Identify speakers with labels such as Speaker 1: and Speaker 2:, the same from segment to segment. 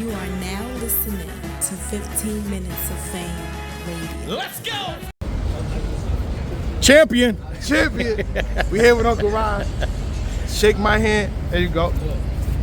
Speaker 1: You are now listening to 15 Minutes of Fame Radio.
Speaker 2: Let's go!
Speaker 3: Champion.
Speaker 4: We here with Uncle Ron. Shake my hand. There you go.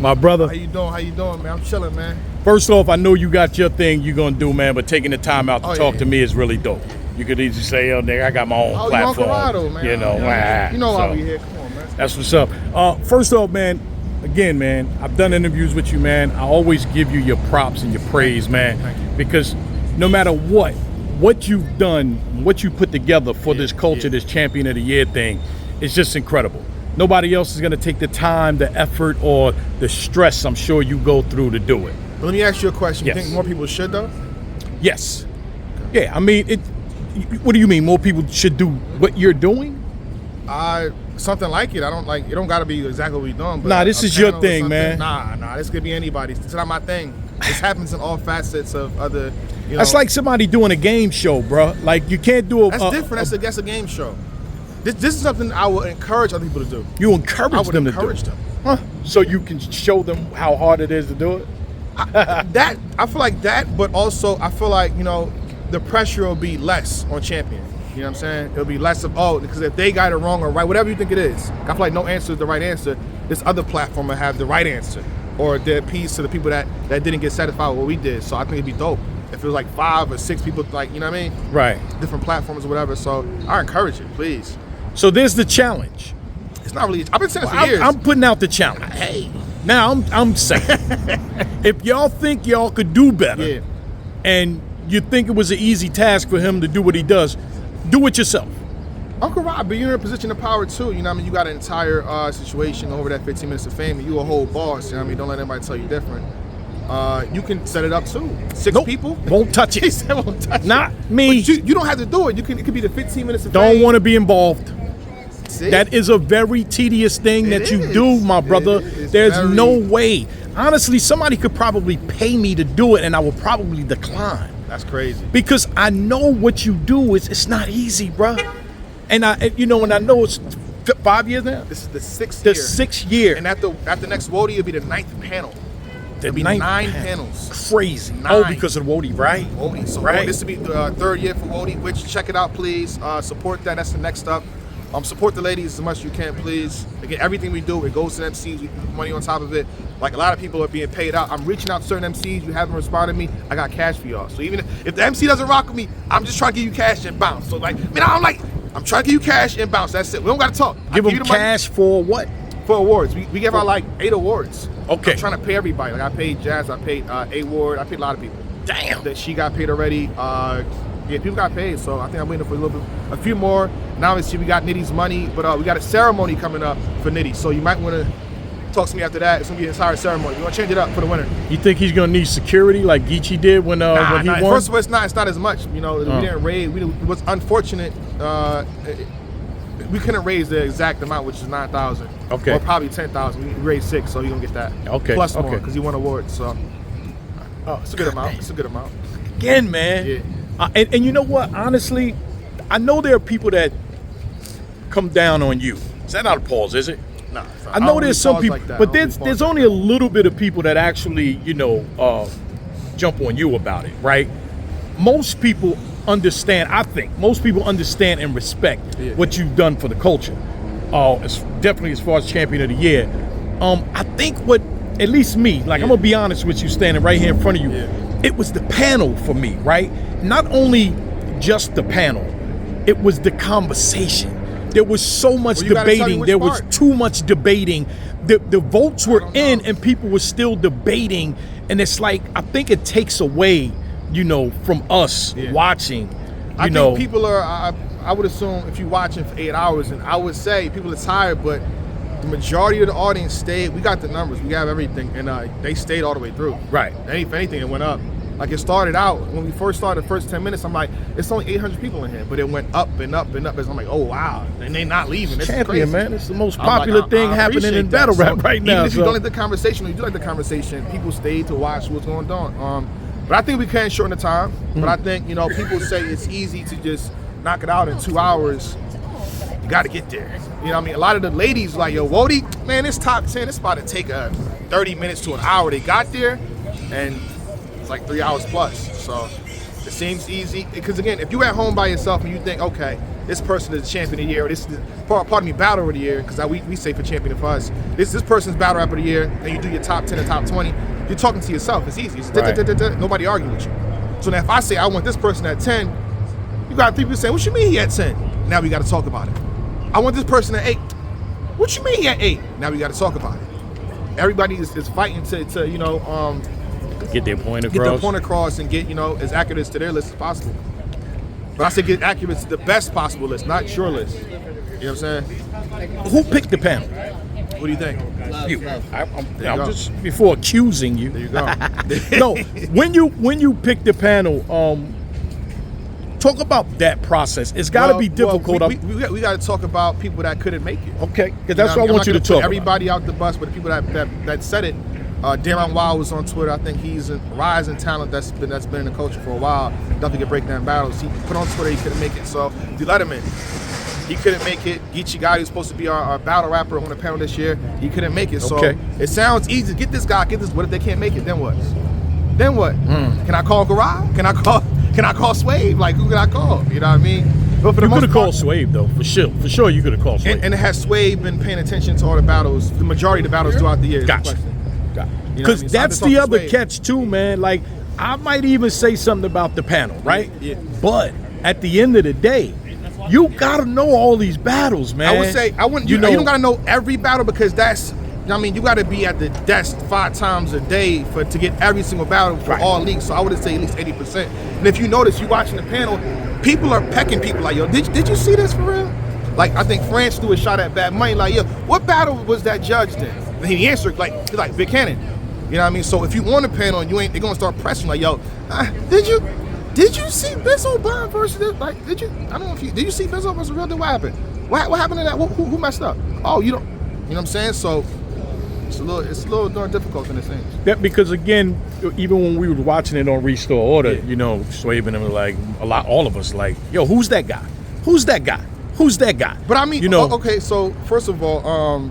Speaker 3: My brother.
Speaker 4: How you doing, man? I'm chilling, man.
Speaker 3: First off, I know you got your thing you're going to do, man, but taking the time out to talk to me is really dope. You could easily say, oh, nigga, I got my own platform.
Speaker 4: Uncle man.
Speaker 3: You know
Speaker 4: why we here. Come on, man.
Speaker 3: That's what's up. First off, man, again, man, I've done interviews with you, man. I always give you your props and your praise, man, because no matter what you've done, what you put together for this culture, this Champion of the Year thing, it's just incredible. Nobody else is going to take the time, the effort, or the stress I'm sure you go through to do it.
Speaker 4: Let me ask you a question.
Speaker 3: Yes.
Speaker 4: You think more people should, though?
Speaker 3: Yes. Yeah, I mean, what do you mean more people should do what you're doing?
Speaker 4: Something like it. I don't like. It don't got to be exactly what we're doing. But
Speaker 3: nah, this is your thing, man.
Speaker 4: Nah. This could be anybody's. It's not my thing. This happens in all facets of other.
Speaker 3: That's like somebody doing a game show, bro. Like you can't do a.
Speaker 4: That's different. That's a game show. This is something I would encourage other people to do.
Speaker 3: You encourage them to do.
Speaker 4: I would encourage them.
Speaker 3: Huh? So you can show them how hard it is to do it.
Speaker 4: I feel like that, but also I feel like the pressure will be less on Champion. You know what I'm saying? It'll be less of, because if they got it wrong or right, whatever you think it is, I feel like no answer is the right answer. This other platform will have the right answer or their piece to the people that didn't get satisfied with what we did. So I think it'd be dope if it was like 5 or 6 people, like, you know what I mean?
Speaker 3: Right.
Speaker 4: Different platforms or whatever. So I encourage it, please.
Speaker 3: So there's the challenge.
Speaker 4: It's not really, I've been saying this for years.
Speaker 3: I'm putting out the challenge.
Speaker 4: Hey.
Speaker 3: Now I'm saying, if y'all think y'all could do better, and you think it was an easy task for him to do what he does, do it yourself.
Speaker 4: Uncle Rob, but you're in a position of power too. You know what I mean? You got an entire situation over that 15 minutes of fame, and you a whole boss. You know what I mean? Don't let anybody tell you different. You can set it up too. 6 people
Speaker 3: won't touch it.
Speaker 4: He said won't touch
Speaker 3: Not
Speaker 4: it.
Speaker 3: me.
Speaker 4: But you don't have to do it. It could be the 15 minutes of
Speaker 3: fame. Don't want to be involved.
Speaker 4: See?
Speaker 3: That is a very tedious thing that you do, my brother. There's no way. Honestly, somebody could probably pay me to do it, and I would probably decline.
Speaker 4: That's crazy.
Speaker 3: Because I know what you do it's not easy, bro. And I know it's 5 years now.
Speaker 4: This is the 6th
Speaker 3: year.
Speaker 4: The
Speaker 3: 6th year.
Speaker 4: And at the next WODY, it'll be the 9th panel. There'll be 9 panels.
Speaker 3: Crazy.
Speaker 4: 9.
Speaker 3: Oh, because of the WODY, right?
Speaker 4: WODY. So
Speaker 3: right.
Speaker 4: This will be the 3rd year for WODY, which check it out, please. Support that. That's the next step. Support the ladies as much as you can, please. Again, everything we do, it goes to MCs. We put money on top of it. Like a lot of people are being paid out. I'm reaching out to certain MCs. You haven't responded to me. I got cash for y'all. So even if the MC doesn't rock with me, I'm just trying to give you cash and bounce. So I'm trying to give you cash and bounce. That's it. We don't got to talk.
Speaker 3: Give them cash for what?
Speaker 4: For awards. We give out like 8 awards.
Speaker 3: Okay.
Speaker 4: I'm trying to pay everybody. Like I paid Jazz. I paid A Ward. I paid a lot of people.
Speaker 3: Damn.
Speaker 4: That she got paid already. People got paid, so I think I'm waiting for a few more. Now obviously we got Nitty's money, but we got a ceremony coming up for Nitty, so you might want to talk to me after that. It's gonna be an entire ceremony. We're gonna change it up for the winner.
Speaker 3: You think he's gonna need security like Geechee did when he won?
Speaker 4: First of all, it's not as much. We didn't raise. It was unfortunate. We couldn't raise the exact amount, which is 9,000.
Speaker 3: Okay.
Speaker 4: Or probably 10,000. We raised 6, so you're gonna get that.
Speaker 3: Okay.
Speaker 4: Plus more because he won awards. So. It's a good amount. It's a good amount.
Speaker 3: Again, man.
Speaker 4: Yeah.
Speaker 3: And you know what? Honestly, I know there are people that come down on you. Is that not a pause, is it?
Speaker 4: Nah.
Speaker 3: I know there's some people,
Speaker 4: like
Speaker 3: but there's only a little bit of people that actually, jump on you about it, right? Most people understand, I think, most people understand and respect what you've done for the culture. Definitely as far as Champion of the Year. I think at least me, I'm gonna be honest with you standing right here in front of you, it was the panel for me, right? Not only just the panel, it was the conversation. There was so much debating. There was too much debating. The votes were in and people were still debating. And it's like, I think it takes away, from us watching,
Speaker 4: I think people are, I would assume if you're watching for 8 hours, and I would say people are tired, but the majority of the audience stayed. We got the numbers, we have everything, and they stayed all the way through.
Speaker 3: Right.
Speaker 4: If anything, it went up. Like it started out, when we first started the first 10 minutes, I'm like, it's only 800 people in here, but it went up and up and up. I'm like, oh wow, and they not leaving. This
Speaker 3: Champion,
Speaker 4: is crazy.
Speaker 3: man. It's the most popular thing happening in battle rap right now.
Speaker 4: Even if you don't like the conversation, or you do like the conversation, people stayed to watch what's going on. But I think we can shorten the time. But I think, people say it's easy to just knock it out in 2 hours. You got to get there. You know what I mean? A lot of the ladies like, yo, WODY, man, it's top 10. It's about to take 30 minutes to an hour. They got there. and it's like 3 hours plus. So it seems easy. Because again, if you're at home by yourself and you think, okay, this person is the champion of the year, or this is pardon me, battle of the year, because we say for champion for us, this person's battle rapper of the year, and you do your top 10 and top 20, you're talking to yourself. It's easy. It's nobody arguing with you. So now if I say I want this person at 10, you got people saying, what you mean he at 10? Now we got to talk about it. I want this person at 8. What you mean he at 8? Now we got to talk about it. Everybody is fighting to
Speaker 3: get their point across.
Speaker 4: Get their point across and get, as accurate to their list as possible. But I say get accurate to the best possible list, not your list. You know what I'm saying?
Speaker 3: Who picked the panel?
Speaker 4: What do you think?
Speaker 3: You. I'm just before accusing you.
Speaker 4: There you go.
Speaker 3: No, when you pick the panel, talk about that process. It's got to be difficult.
Speaker 4: We got to talk about people that couldn't make it.
Speaker 3: Okay, because that's what I want you to talk about.
Speaker 4: Everybody out the bus, but the people that said it. Darren Wild was on Twitter. I think he's a rising talent that's been in the culture for a while. Definitely could break down battles. He put on Twitter he couldn't make it. So the Letterman, he couldn't make it. Geechee Guy, who's supposed to be our battle rapper on the panel this year, he couldn't make it. So it sounds easy. Get this guy. Get this. What if they can't make it? Then what? Then what? Can I call Garage? Can I call Swave? Like, who can I call? You know what I mean? But for
Speaker 3: you could have called Swave though, for sure. You could have called Swave.
Speaker 4: And has Swave been paying attention to all the battles, the majority of the battles throughout the years?
Speaker 3: Gotcha. Because
Speaker 4: So
Speaker 3: that's the other catch too, man. Like, I might even say something about the panel, right?
Speaker 4: Yeah.
Speaker 3: But at the end of the day, you gotta know all these battles, man.
Speaker 4: I would say you don't gotta know every battle, because you gotta be at the desk 5 times a day to get every single battle for all leagues. So I would say at least 80%. And if you notice, you watching the panel, people are pecking people like, yo, did you see this for real? Like, I think France threw a shot at Bad Money, like, yo, what battle was that judged in? And he answered like Big Cannon. You know what I mean? So if you on the panel and they're gonna start pressing like, yo, did you see Bizzo Bond versus this? Like, did you see Bizzo versus Real Deal? What happened? What happened to that? Who messed up? Oh, you don't. You know what I'm saying? So it's a little more difficult than it seems.
Speaker 3: That because again, even when we were watching it on Restore Order, Swave and them were like all of us like, yo, who's that guy? Who's that guy? Who's that guy?
Speaker 4: But I mean, okay. So first of all,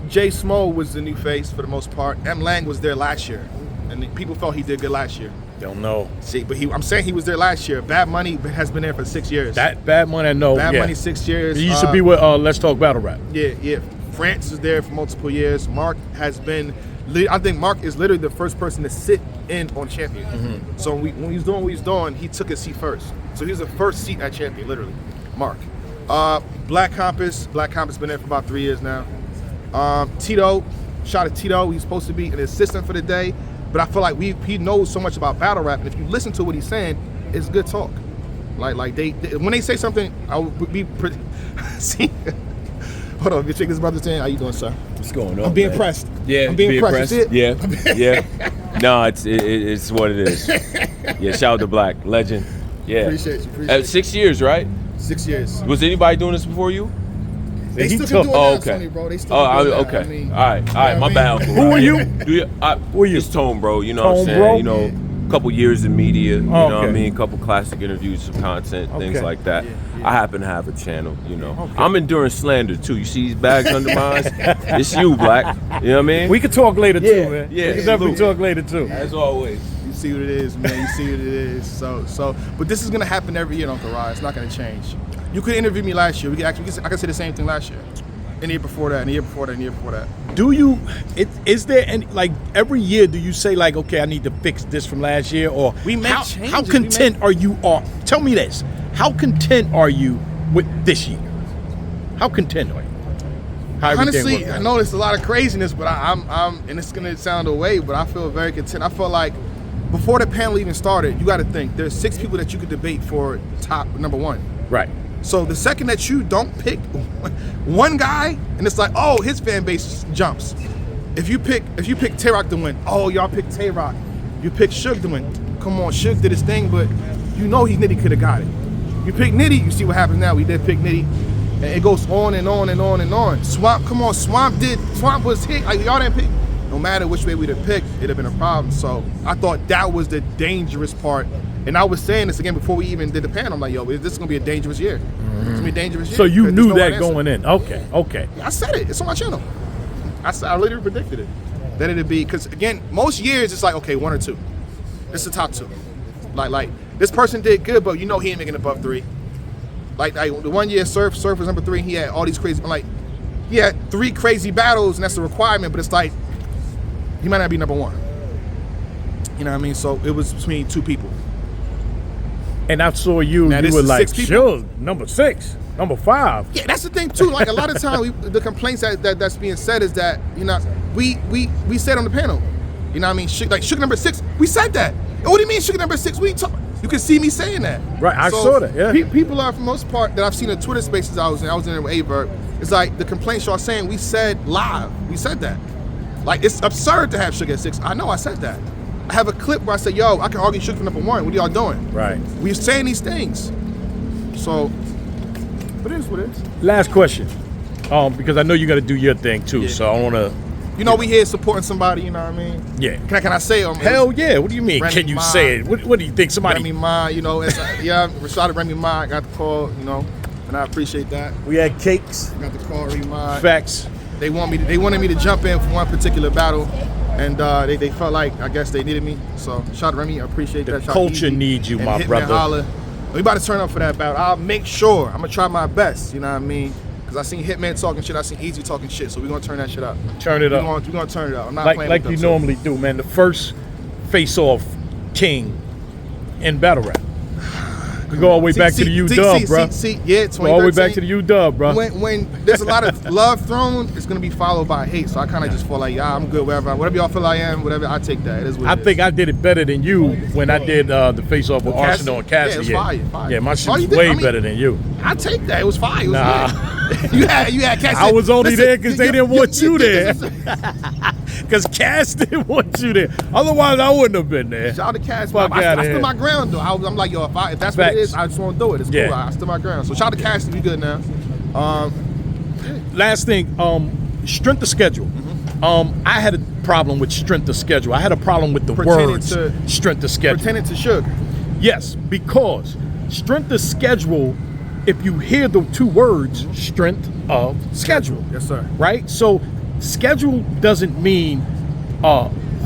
Speaker 4: Jay Smo was the new face for the most part. M. Lang was there last year, and people felt he did good last year.
Speaker 3: Don't know.
Speaker 4: See, but I'm saying he was there last year. Bad Money has been there for 6 years.
Speaker 3: That Bad Money, I know.
Speaker 4: Bad Money, 6 years.
Speaker 3: He used to be with Let's Talk Battle Rap.
Speaker 4: Yeah. France is there for multiple years. Mark has been. I think Mark is literally the first person to sit in on Champion. Mm-hmm. So when he was doing what he was doing, he took his seat first. So he was the first seat at Champion, literally. Mark. Blac Compass been there for about 3 years now. Tito, shout out to Tito. He's supposed to be an assistant for the day, but I feel like he knows so much about battle rap, and if you listen to what he's saying, it's good talk. Like they when they say something, I would be pretty. See, hold on, check this brother saying. How you doing, sir?
Speaker 2: What's going on?
Speaker 4: I'm being pressed.
Speaker 2: Yeah,
Speaker 4: I'm being impressed.
Speaker 2: Yeah. No, it's what it is. Yeah, shout out to Blac, legend. Yeah.
Speaker 4: Appreciate you.
Speaker 2: 6 years, right?
Speaker 4: 6 years.
Speaker 2: Was anybody doing this before you?
Speaker 4: They still can do it now,
Speaker 2: okay.
Speaker 4: Sonny, bro. They still can do it now.
Speaker 2: Okay.
Speaker 4: I mean,
Speaker 2: all right. My bad, Uncle.
Speaker 3: Who are you?
Speaker 2: Who are you? It's Tone, bro. You know
Speaker 3: Tone,
Speaker 2: what I'm saying?
Speaker 3: bro?
Speaker 2: You know, a couple years in media. You know what I
Speaker 3: Okay.
Speaker 2: mean? A couple classic interviews, some content, things like that.
Speaker 4: Yeah.
Speaker 2: I happen to have a channel. You know, I'm enduring slander too. You see these bags under mine? It's you, Blac. You know what I mean?
Speaker 3: We could talk later too, man.
Speaker 2: Yeah,
Speaker 3: we can definitely talk later too.
Speaker 2: As always.
Speaker 4: You see what it is, man. You see what it is. So, but this is gonna happen every year, Uncle Rod. It's not gonna change. You could interview me last year. I could say the same thing last year. And the year before that, and the year before that, and the year before that.
Speaker 3: Do you? Is there any like every year? Do you say like, okay, I need to fix this from last year, or
Speaker 4: We make
Speaker 3: how
Speaker 4: changes.
Speaker 3: content are you? Tell me this. How content are you with this year? How content are you? How everything
Speaker 4: Honestly,
Speaker 3: worked
Speaker 4: I
Speaker 3: out?
Speaker 4: know there's a lot of craziness, but I'm, and it's gonna sound away, but I feel very content. I feel like before the panel even started, you got to think there's 6 people that you could debate for top number 1.
Speaker 3: Right.
Speaker 4: So the second that you don't pick one guy, and it's like, oh, his fan base jumps. If you pick Tay-Rock to win, oh, y'all pick Tay-Rock. You pick Suge to win. Come on, Suge did his thing, but you know Nitty could have got it. You pick Nitty, you see what happens now. We did pick Nitty, and it goes on and on and on and on. Swamp, come on, Swamp was hit. Like, y'all didn't pick. No matter which way we'd have picked, it'd have been a problem. So I thought that was the dangerous part. And I was saying this again before we even did the panel. I'm like, yo, this is gonna be a dangerous year. It's gonna be a dangerous year.
Speaker 3: So you
Speaker 4: 'cause
Speaker 3: knew
Speaker 4: there's no
Speaker 3: that
Speaker 4: one answer.
Speaker 3: going in. Okay.
Speaker 4: I said it. It's on my channel. I literally predicted it. Then it'd be, because again, most years it's like, okay, 1 or 2. This is the top 2. Like this person did good, but you know he ain't making above 3. Like the one year Surf was number 3, and he had all these crazy, like, he had 3 crazy battles, and that's the requirement, but it's like, he might not be number 1. You know what I mean? So it was between 2 people.
Speaker 3: And I saw you were like, Suge, number 6, number 5.
Speaker 4: Yeah, that's the thing too. Like a lot of time, the complaints that's being said is that, you know, we said on the panel, you know what I mean? Like Suge number 6, we said that. What do you mean Suge number 6? You can see me saying that.
Speaker 3: Right, I saw that, yeah.
Speaker 4: People are, for the most part, that I've seen in Twitter spaces I was in there with Averb, it's like the complaints y'all saying, we said live. We said that. Like, it's absurd to have Suge at 6. I know I said that. I have a clip where I said, yo, I can argue Suge for number 1. What are y'all doing?
Speaker 3: Right.
Speaker 4: We're saying these things. So, it is what it is.
Speaker 3: Last question, because I know you got to do your thing too,
Speaker 4: Yeah.
Speaker 3: so I want to.
Speaker 4: You know, we here supporting somebody, you know what I mean?
Speaker 3: Yeah.
Speaker 4: Can I say it?
Speaker 3: Hell yeah. What do you mean?
Speaker 4: Remy
Speaker 3: Can you
Speaker 4: Ma.
Speaker 3: say it? What do you think? Somebody.
Speaker 4: Remy Ma, you know, yeah, Rashada Remy Ma, I got the call, you know, and I appreciate that.
Speaker 3: We had cakes.
Speaker 4: I got the call, Remy Ma.
Speaker 3: Facts.
Speaker 4: They wanted me to jump in for one particular battle, and they felt like, I guess they needed me. So shout out Remy, I appreciate that.
Speaker 3: The
Speaker 4: Shout
Speaker 3: culture
Speaker 4: Easy.
Speaker 3: needs you,
Speaker 4: And
Speaker 3: my
Speaker 4: hit me and
Speaker 3: brother.
Speaker 4: holler. We about to turn up for that battle. I'll make sure. I'm gonna try my best. You know what I mean? Because I seen Hitman talking shit. I seen Easy talking shit. So we're gonna turn that shit up.
Speaker 3: Turn it up.
Speaker 4: We're gonna turn it up. I'm not
Speaker 3: Like
Speaker 4: playing
Speaker 3: like
Speaker 4: with
Speaker 3: we
Speaker 4: them, so-
Speaker 3: normally do, man. The first face-off king in battle rap. We go all the way back to the UW, bro.
Speaker 4: Yeah,
Speaker 3: Go all the way back to the UW, bro.
Speaker 4: When there's a lot of love thrown, it's gonna be followed by hate. So I kind of just feel like, yeah, I'm good, whatever y'all feel I am, whatever, I take that. It is what
Speaker 3: I
Speaker 4: it
Speaker 3: think
Speaker 4: is.
Speaker 3: I did it better than you when I did the face-off with
Speaker 4: Cassidy?
Speaker 3: Arsenal and Cassidy.
Speaker 4: Yeah, it was fire.
Speaker 3: Yeah, my shit
Speaker 4: Oh,
Speaker 3: was
Speaker 4: you did?
Speaker 3: way
Speaker 4: I mean,
Speaker 3: better than you.
Speaker 4: I take that. It was fire. It was
Speaker 3: Nah.
Speaker 4: good. you had Cassidy.
Speaker 3: I was only there because they didn't want you there.
Speaker 4: Shout
Speaker 3: Because Cass didn't want you there. Otherwise, I wouldn't have been there.
Speaker 4: out to Cass.
Speaker 3: Fuck
Speaker 4: I
Speaker 3: outta
Speaker 4: stood
Speaker 3: here.
Speaker 4: my ground though. I'm like, yo, if that's what it
Speaker 3: Facts.
Speaker 4: is, I just want to do it. It's
Speaker 3: Yeah.
Speaker 4: cool. I stood my ground. So shout out to Cass. We good now.
Speaker 3: Last thing, strength of schedule. I had a problem with strength of schedule. I had a problem with the
Speaker 4: Pertaining
Speaker 3: words
Speaker 4: to-
Speaker 3: strength of schedule.
Speaker 4: Pertaining to Suge.
Speaker 3: Yes, because strength of schedule, if you hear the 2 words, strength of schedule.
Speaker 4: Yes, sir.
Speaker 3: Right? So schedule doesn't mean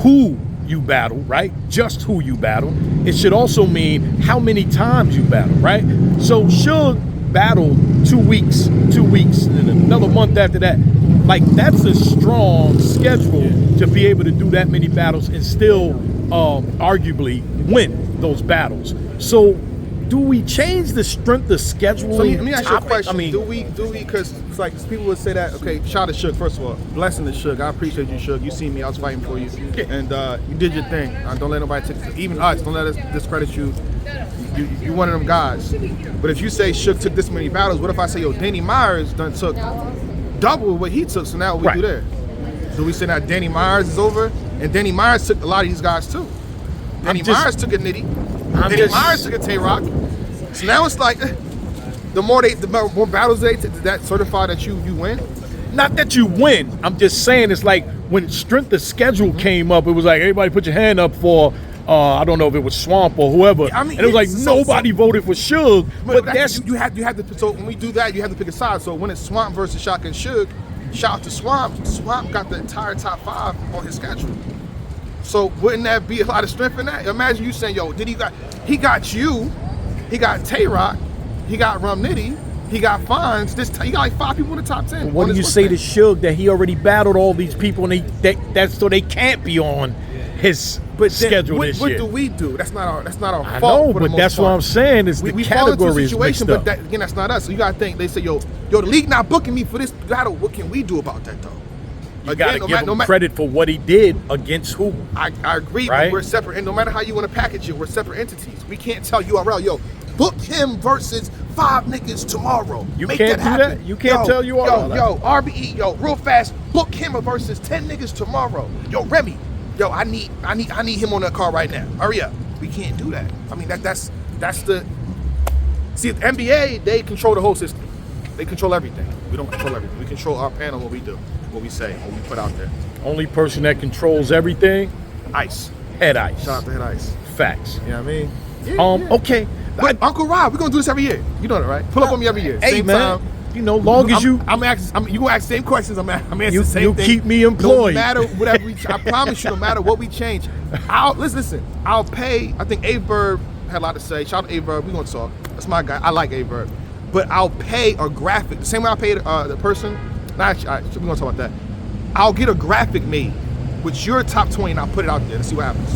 Speaker 3: who you battle, right? Just who you battle. It should also mean how many times you battle, right? So Suge battled 2 weeks, and then another month after that. Like, that's a strong schedule to be able to do that many battles and still arguably win those battles. So do we change the strength of scheduling?
Speaker 4: So let me ask you a
Speaker 3: topic?
Speaker 4: question.
Speaker 3: I mean,
Speaker 4: do we? Because it's like people would say that. Okay, shout out to Suge. First of all, blessing to Suge. I appreciate you, Suge. You see me. I was fighting for you, and you did your thing. Don't let nobody take, even us. Don't let us discredit you. You one of them guys. But if you say Suge took this many battles, what if I say, yo, Danny Myers done took double what he took? So now what we do there? Do we say now Danny Myers is over? And Danny Myers took a lot of these guys too. Danny Myers took a Nitty. Danny Myers took a Tay-Rock. So now it's like, the more battles that certify that you win.
Speaker 3: not that you win. I'm just saying it's like when strength of schedule came up, it was like everybody put your hand up for I don't know if it was Swamp or whoever.
Speaker 4: I mean,
Speaker 3: and it was like nobody voted for Suge. But that's
Speaker 4: you have to. So when we do that, you have to pick a side. So when it's Swamp versus Shotgun Suge, shout out to Swamp. Swamp got the entire top 5 on his schedule. So wouldn't that be a lot of strength in that? Imagine you saying, yo, he got you, he got Tay-Rock, he got Rum Nitty, he got Fonz. He got like 5 people in the top 10.
Speaker 3: What do you say to Suge that he already battled all these people and that's so they can't be on his schedule
Speaker 4: what,
Speaker 3: this
Speaker 4: what
Speaker 3: year?
Speaker 4: do we do? That's not our
Speaker 3: I
Speaker 4: fault.
Speaker 3: know,
Speaker 4: for the
Speaker 3: but
Speaker 4: most
Speaker 3: that's
Speaker 4: part.
Speaker 3: what I'm saying is the
Speaker 4: we fall into a
Speaker 3: category is mixed
Speaker 4: situation,
Speaker 3: up.
Speaker 4: but again, that's not us. So you gotta think. They say, yo, the league not booking me for this battle. What can we do about that though?
Speaker 3: You got to give him credit for what he did against who.
Speaker 4: I agree,
Speaker 3: right?
Speaker 4: but we're separate. And no matter how you want to package it, we're separate entities. We can't tell URL, yo, book him versus 5 niggas tomorrow.
Speaker 3: You
Speaker 4: Make
Speaker 3: can't
Speaker 4: that
Speaker 3: do
Speaker 4: happen.
Speaker 3: that? You can't tell URL.
Speaker 4: Yo, RBE, yo, real fast, book him versus 10 niggas tomorrow. Yo, Remy, yo, I need him on that car right now. Hurry up. We can't do that. I mean, that's the. See, the NBA, they control the whole system. They control everything. We don't control everything. We control our panel, what we do, what we say, what we put out there.
Speaker 3: Only person that controls everything,
Speaker 4: Ice.
Speaker 3: Head Ice.
Speaker 4: Shout out to Head Ice.
Speaker 3: Facts.
Speaker 4: You know what I mean? Yeah,
Speaker 3: Okay.
Speaker 4: But Uncle Rob, we're gonna do this every year. You know that, right? Pull up on me every year.
Speaker 3: Hey,
Speaker 4: Same
Speaker 3: man.
Speaker 4: time.
Speaker 3: you know, long as you
Speaker 4: I'm asking, you gonna ask the same questions. I'm answering
Speaker 3: you,
Speaker 4: the same
Speaker 3: you
Speaker 4: thing.
Speaker 3: keep me employed.
Speaker 4: No matter whatever I promise you, no matter what we change, listen. I'll pay. I think Averb had a lot to say. Shout out to Averb. We gonna talk. That's my guy. I like Averb, but I'll pay a graphic the same way I paid the person. Nah, we gonna talk about that. I'll get a graphic made with your top 20 and I'll put it out there and see what happens.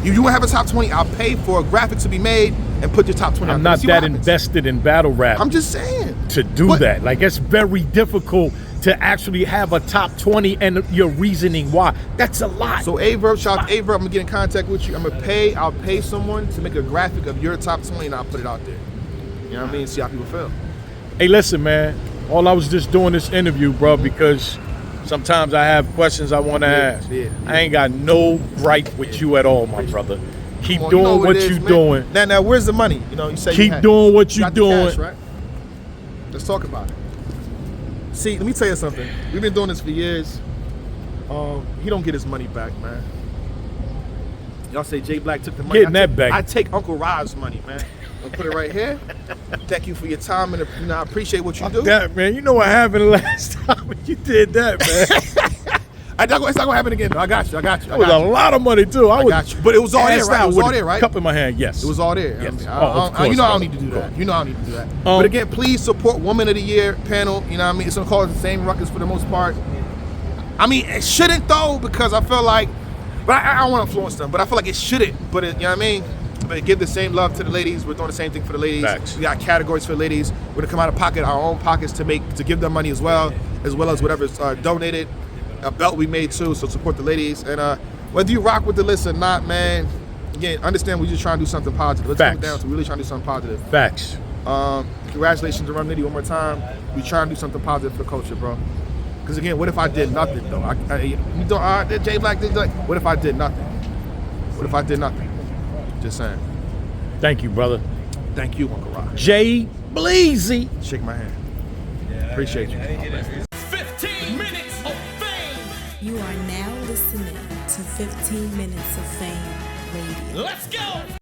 Speaker 4: You want to have a top 20, I'll pay for a graphic to be made and put your top 20 out
Speaker 3: I'm
Speaker 4: there.
Speaker 3: not that invested in battle rap.
Speaker 4: I'm just saying.
Speaker 3: To do that. Like, it's very difficult to actually have a top 20 and your reasoning why. That's a lot.
Speaker 4: So Averb, shout out to Averb, I'm gonna get in contact with you. I'll pay someone to make a graphic of your top 20 and I'll put it out there. You know what I mean? See how people feel.
Speaker 3: Hey, listen, man. All I was just doing this interview, bro, because sometimes I have questions I want to ask.
Speaker 4: Yeah.
Speaker 3: I ain't got no gripe with you at all, my brother. Keep
Speaker 4: Come on,
Speaker 3: doing
Speaker 4: you know
Speaker 3: what
Speaker 4: it is,
Speaker 3: you're
Speaker 4: man.
Speaker 3: doing.
Speaker 4: Now, where's the money? You know, you say
Speaker 3: Keep doing what you're
Speaker 4: got the
Speaker 3: doing.
Speaker 4: cash, right? Let's talk about it. See, let me tell you something. We've been doing this for years. He don't get his money back, man. Y'all say Jay Blac took the money.
Speaker 3: Getting that back.
Speaker 4: I take Uncle Rod's money, man. I'll put it right here. Thank you for your time, and I appreciate what you do.
Speaker 3: That, man, you know what happened last time when you did that, man.
Speaker 4: It's not gonna happen again. Though. I got you.
Speaker 3: That was a lot of money too.
Speaker 4: I got you. But it was all there, right? It was all there, right?
Speaker 3: Cup in my hand, yes.
Speaker 4: It was all there.
Speaker 3: Yes.
Speaker 4: I mean,
Speaker 3: Of course,
Speaker 4: you know I don't
Speaker 3: brother.
Speaker 4: need to do that. You know I don't need to do that. But again, please support Woman of the Year panel. You know what I mean? It's gonna cause the same ruckus for the most part. I mean, it shouldn't though, because I feel like, but I don't want to influence them, but I feel like it shouldn't. But you know what I mean? But give the same love to the ladies. We're doing the same thing for the ladies.
Speaker 3: Facts.
Speaker 4: We got categories for the ladies. We're gonna come out of pocket, our own pockets, to give them money as well as whatever's donated. A belt we made too, so support the ladies. And whether you rock with the list or not, man, again, understand we're just trying to do something positive. Let's come down to really trying to do something positive.
Speaker 3: Facts.
Speaker 4: Congratulations to Rum Nitty one more time. We trying to do something positive for culture, bro. Because again, what if I did nothing though? Jay Blac did like. What if I did nothing? What if I did nothing? Just saying.
Speaker 3: Thank you, brother.
Speaker 4: Thank you, Uncle Rock.
Speaker 3: Jay Bleezy.
Speaker 4: Shake my hand. Appreciate you.
Speaker 5: 15 minutes of fame.
Speaker 1: You are now listening to 15 Minutes of Fame Radio.
Speaker 5: Let's go.